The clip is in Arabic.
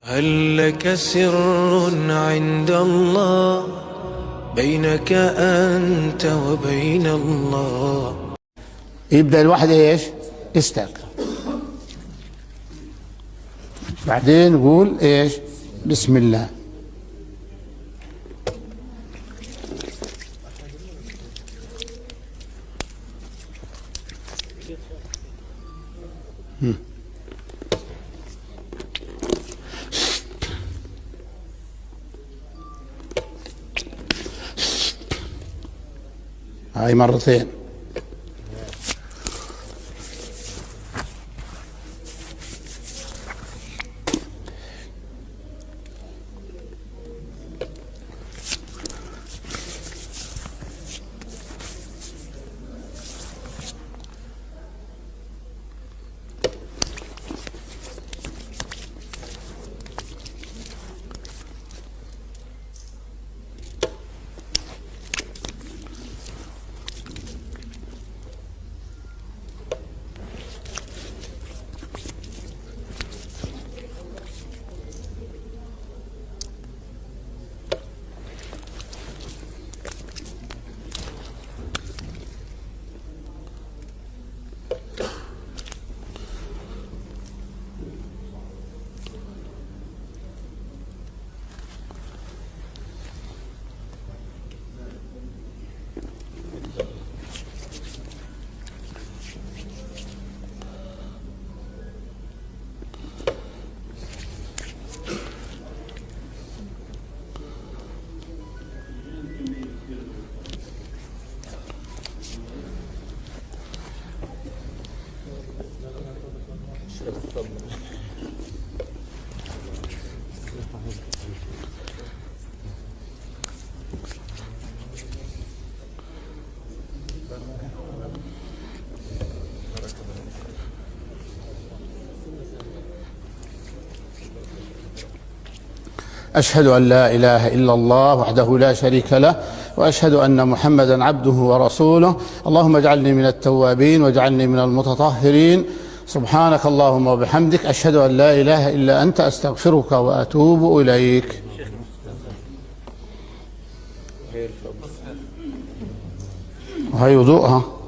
هل لك سر عند الله بينك أنت وبين الله؟ يبدأ الواحد ايش؟ يستغفر، بعدين يقول ايش؟ بسم الله. هاي مرتين. أشهد أن لا إله إلا الله وحده لا شريك له، وأشهد أن محمدا عبده ورسوله. اللهم اجعلني من التوابين واجعلني من المتطهرين. سبحانك اللهم وبحمدك، أشهد أن لا إله إلا أنت، أستغفرك وأتوب إليك. وهي وضوءها.